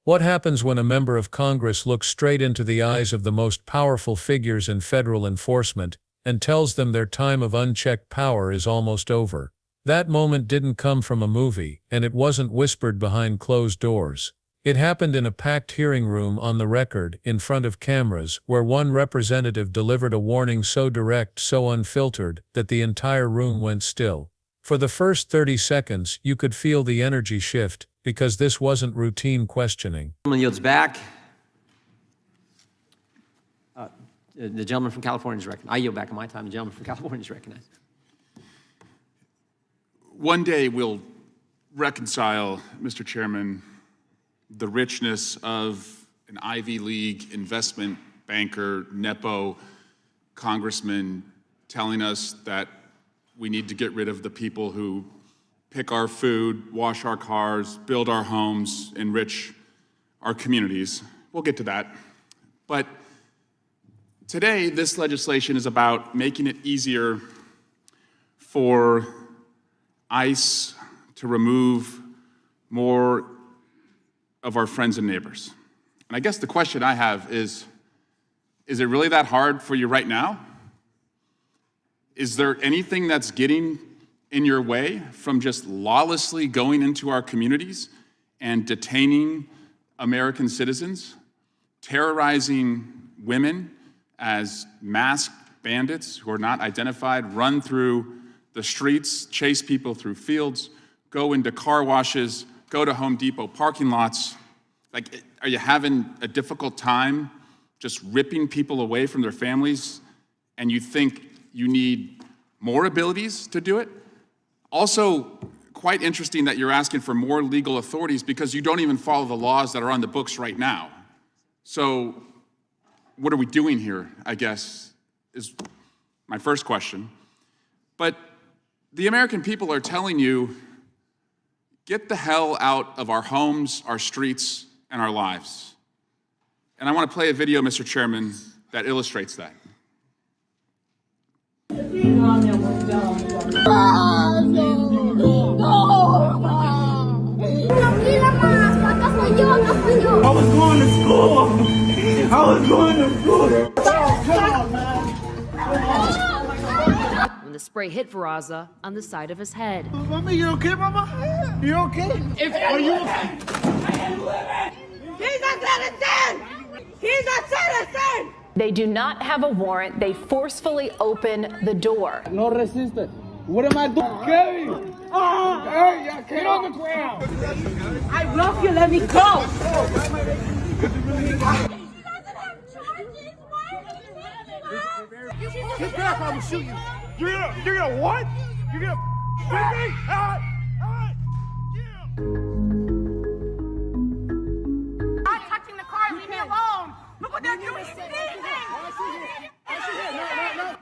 What happens when a member of Congress looks straight into the eyes of the most powerful figures in federal enforcement and tells them their time of unchecked power is almost over? That moment didn't come from a movie, and it wasn't whispered behind closed doors. It happened in a packed hearing room on the record, in front of cameras, where one representative delivered a warning so direct, so unfiltered, that the entire room went still. For the first 30 seconds, you could feel the energy shift, because this wasn't routine questioning. Gentleman yields back. The gentleman from California is recognized. I yield back on my time. The gentleman from California is recognized. One day we'll reconcile, Mr. Chairman, the richness of an Ivy League investment banker, Nepo congressman telling us that we need to get rid of the people who pick our food, wash our cars, build our homes, enrich our communities. We'll get to that. But today, this legislation is about making it easier for ICE to remove more of our friends and neighbors. And I guess the question I have is it really that hard for you right now? Is there anything that's getting in your way from just lawlessly going into our communities and detaining American citizens, terrorizing women as masked bandits who are not identified, run through the streets, chase people through fields, go into car washes, go to Home Depot parking lots? Like, are you having a difficult time just ripping people away from their families, and you think you need more abilities to do it? Also, quite interesting that you're asking for more legal authorities because you don't even follow the laws that are on the books right now. So what are we doing here, I guess, is my first question. But the American people are telling you, get the hell out of our homes, our streets, and our lives. And I want to play a video, Mr. Chairman, that illustrates that. I was going to school. When the spray hit Veraza on the side of his head. Mama, you okay, Mama? You okay? Are you okay? He's a citizen! He's a citizen! They do not have a warrant. They forcefully open the door. No resistance. What am I doing? Kevin! Hey, get on the ground! I love you, let me go! He doesn't have charges! Why would you let him go? Get back, I will shoot you! You're gonna what? You're gonna shoot me? Not touching the car, leave me alone! Look what they're doing, he's sneezing! No.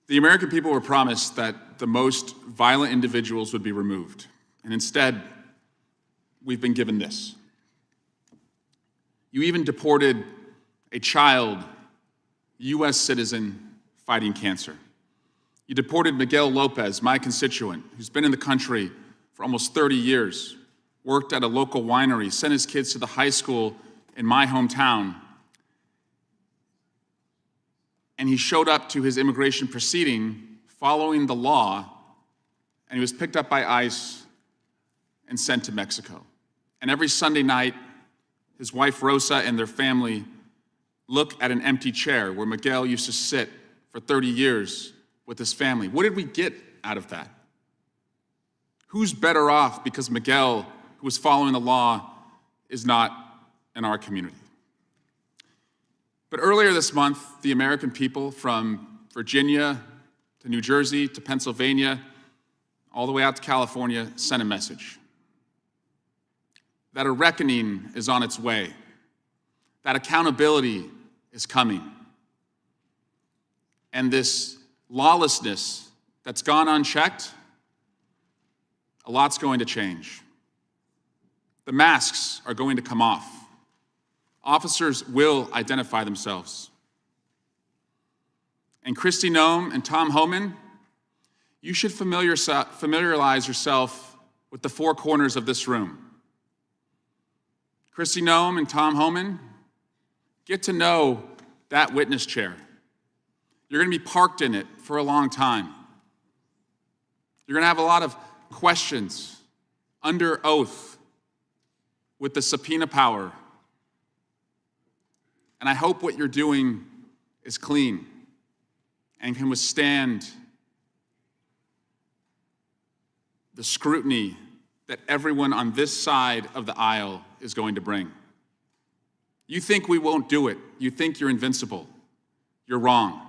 The American people were promised that the most violent individuals would be removed. And instead, we've been given this. You even deported a child, U.S. citizen, fighting cancer. You deported Miguel Lopez, my constituent, who's been in the country for almost 30 years, worked at a local winery, sent his kids to the high school in my hometown. And he showed up to his immigration proceeding following the law, and he was picked up by ICE and sent to Mexico. And every Sunday night, his wife Rosa and their family look at an empty chair where Miguel used to sit for 30 years with his family. What did we get out of that? Who's better off because Miguel, who was following the law, is not in our community? But earlier this month, the American people from Virginia to New Jersey to Pennsylvania, all the way out to California, sent a message that a reckoning is on its way, that accountability is coming. And this lawlessness that's gone unchecked, a lot's going to change. The masks are going to come off. Officers will identify themselves. And Kristi Noem and Tom Homan, you should familiarize yourself with the four corners of this room. Kristi Noem and Tom Homan, get to know that witness chair. You're going to be parked in it for a long time. You're going to have a lot of questions under oath with the subpoena power. And I hope what you're doing is clean and can withstand the scrutiny that everyone on this side of the aisle is going to bring. You think we won't do it. You think you're invincible. You're wrong.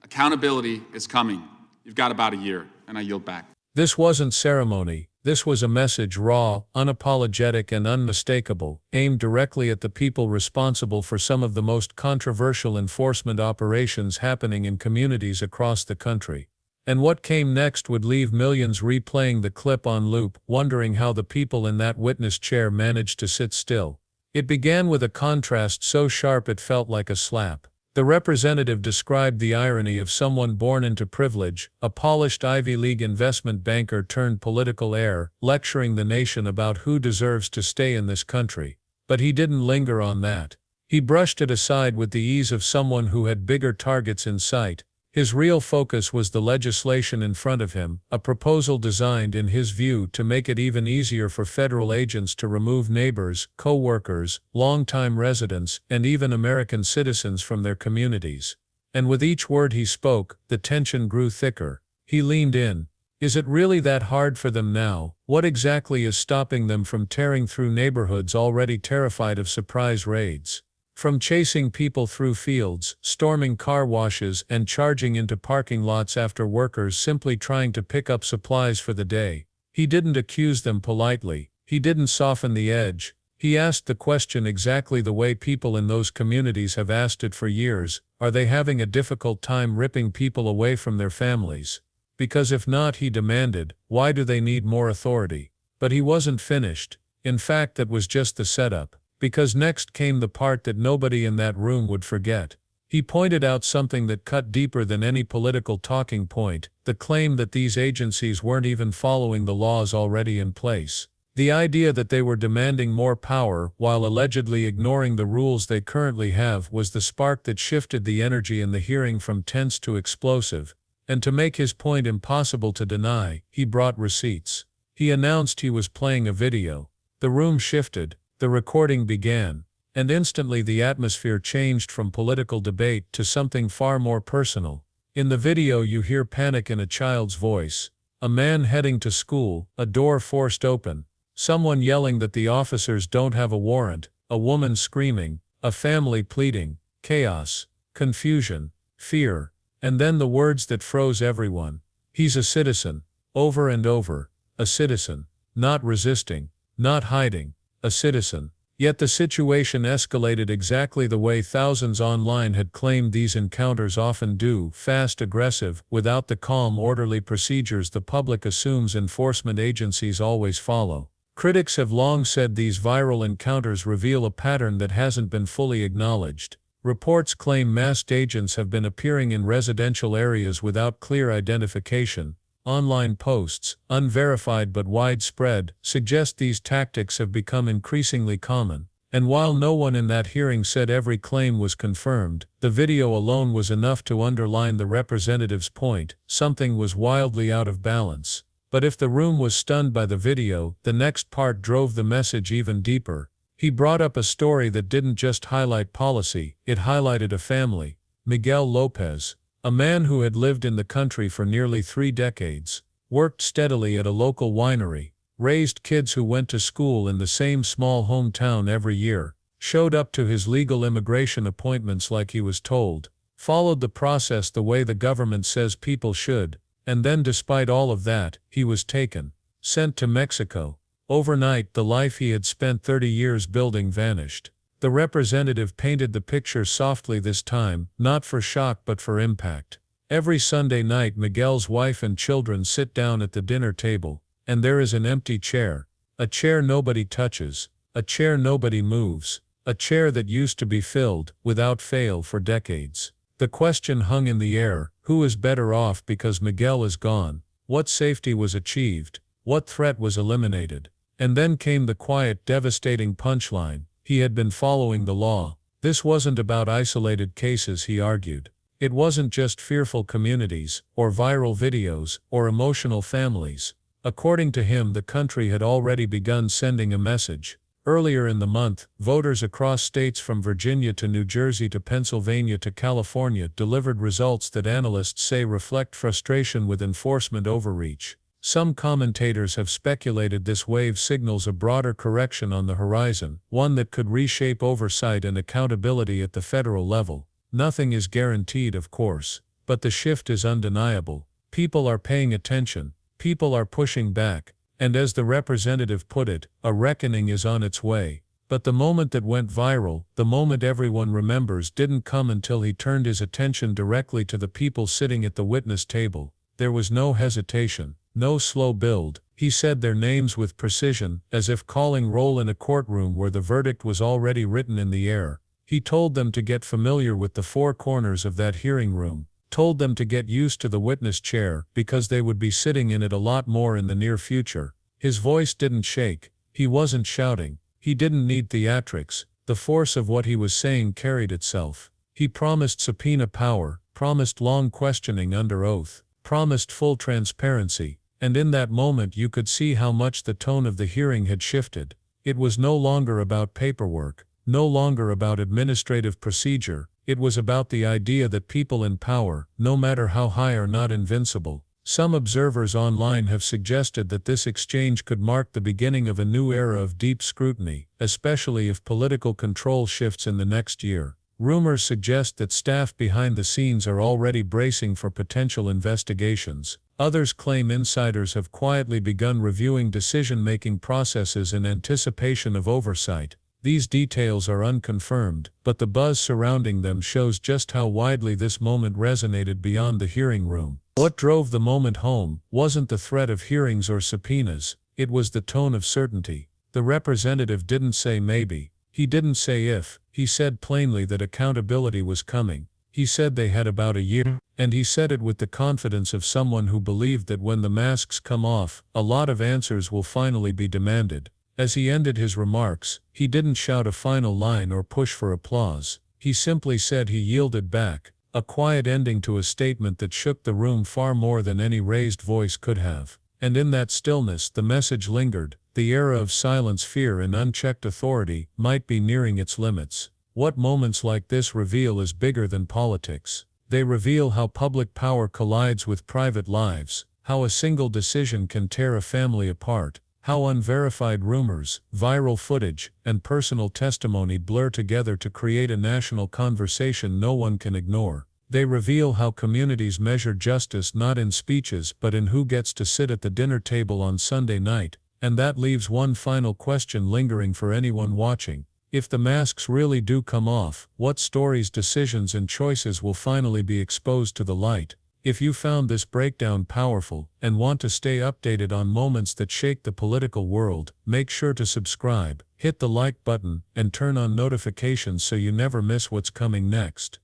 Accountability is coming. You've got about a year, and I yield back. This wasn't ceremony. This was a message raw, unapologetic, and unmistakable, aimed directly at the people responsible for some of the most controversial enforcement operations happening in communities across the country. And what came next would leave millions replaying the clip on loop, wondering how the people in that witness chair managed to sit still. It began with a contrast so sharp it felt like a slap. The representative described the irony of someone born into privilege, a polished Ivy League investment banker turned political heir, lecturing the nation about who deserves to stay in this country. But he didn't linger on that. He brushed it aside with the ease of someone who had bigger targets in sight. His real focus was the legislation in front of him, a proposal designed, in his view, to make it even easier for federal agents to remove neighbors, co-workers, longtime residents, and even American citizens from their communities. And with each word he spoke, the tension grew thicker. He leaned in. Is it really that hard for them now? What exactly is stopping them from tearing through neighborhoods already terrified of surprise raids? From chasing people through fields, storming car washes, and charging into parking lots after workers simply trying to pick up supplies for the day. He didn't accuse them politely. He didn't soften the edge. He asked the question exactly the way people in those communities have asked it for years. Are they having a difficult time ripping people away from their families? Because if not, he demanded, why do they need more authority? But he wasn't finished. In fact, that was just the setup. Because next came the part that nobody in that room would forget. He pointed out something that cut deeper than any political talking point, the claim that these agencies weren't even following the laws already in place. The idea that they were demanding more power while allegedly ignoring the rules they currently have was the spark that shifted the energy in the hearing from tense to explosive. And to make his point impossible to deny, he brought receipts. He announced he was playing a video. The room shifted. The recording began, and instantly the atmosphere changed from political debate to something far more personal. In the video you hear panic in a child's voice, a man heading to school, a door forced open, someone yelling that the officers don't have a warrant, a woman screaming, a family pleading, chaos, confusion, fear, and then the words that froze everyone. He's a citizen, over and over, a citizen, not resisting, not hiding. A citizen. Yet the situation escalated exactly the way thousands online had claimed these encounters often do, fast, aggressive, without the calm, orderly procedures the public assumes enforcement agencies always follow. Critics have long said these viral encounters reveal a pattern that hasn't been fully acknowledged. Reports claim masked agents have been appearing in residential areas without clear identification. Online posts, unverified but widespread, suggest these tactics have become increasingly common. And while no one in that hearing said every claim was confirmed, the video alone was enough to underline the representative's point: something was wildly out of balance. But if the room was stunned by the video, the next part drove the message even deeper. He brought up a story that didn't just highlight policy, it highlighted a family. Miguel Lopez, a man who had lived in the country for nearly 3 decades, worked steadily at a local winery, raised kids who went to school in the same small hometown every year, showed up to his legal immigration appointments like he was told, followed the process the way the government says people should, and then despite all of that, he was taken, sent to Mexico. Overnight, the life he had spent 30 years building vanished. The representative painted the picture softly this time, not for shock but for impact. Every Sunday night Miguel's wife and children sit down at the dinner table, and there is an empty chair. A chair nobody touches. A chair nobody moves. A chair that used to be filled, without fail, for decades. The question hung in the air: who is better off because Miguel is gone? What safety was achieved? What threat was eliminated? And then came the quiet, devastating punchline: he had been following the law. This wasn't about isolated cases, he argued. It wasn't just fearful communities, or viral videos, or emotional families. According to him, the country had already begun sending a message. Earlier in the month, voters across states from Virginia to New Jersey to Pennsylvania to California delivered results that analysts say reflect frustration with enforcement overreach. Some commentators have speculated this wave signals a broader correction on the horizon, one that could reshape oversight and accountability at the federal level. Nothing is guaranteed, of course, but the shift is undeniable. People are paying attention, people are pushing back, and as the representative put it, a reckoning is on its way. But the moment that went viral, the moment everyone remembers, didn't come until he turned his attention directly to the people sitting at the witness table. There was no hesitation, no slow build. He said their names with precision, as if calling roll in a courtroom where the verdict was already written in the air. He told them to get familiar with the four corners of that hearing room, told them to get used to the witness chair because they would be sitting in it a lot more in the near future. His voice didn't shake, he wasn't shouting, he didn't need theatrics, the force of what he was saying carried itself. He promised subpoena power, promised long questioning under oath, promised full transparency, and in that moment you could see how much the tone of the hearing had shifted. It was no longer about paperwork, no longer about administrative procedure. It was about the idea that people in power, no matter how high, are not invincible. Some observers online have suggested that this exchange could mark the beginning of a new era of deep scrutiny, especially if political control shifts in the next year. Rumors suggest that staff behind the scenes are already bracing for potential investigations. Others claim insiders have quietly begun reviewing decision-making processes in anticipation of oversight. These details are unconfirmed, but the buzz surrounding them shows just how widely this moment resonated beyond the hearing room. What drove the moment home wasn't the threat of hearings or subpoenas, it was the tone of certainty. The representative didn't say maybe, he didn't say if, he said plainly that accountability was coming. He said they had about a year, and he said it with the confidence of someone who believed that when the masks come off, a lot of answers will finally be demanded. As he ended his remarks, he didn't shout a final line or push for applause. He simply said he yielded back, a quiet ending to a statement that shook the room far more than any raised voice could have. And in that stillness the message lingered: the era of silence, fear, and unchecked authority might be nearing its limits. What moments like this reveal is bigger than politics. They reveal how public power collides with private lives, how a single decision can tear a family apart, how unverified rumors, viral footage, and personal testimony blur together to create a national conversation no one can ignore. They reveal how communities measure justice not in speeches but in who gets to sit at the dinner table on Sunday night. And that leaves one final question lingering for anyone watching. If the masks really do come off, what stories, decisions, and choices will finally be exposed to the light? If you found this breakdown powerful and want to stay updated on moments that shake the political world, make sure to subscribe, hit the like button, and turn on notifications so you never miss what's coming next.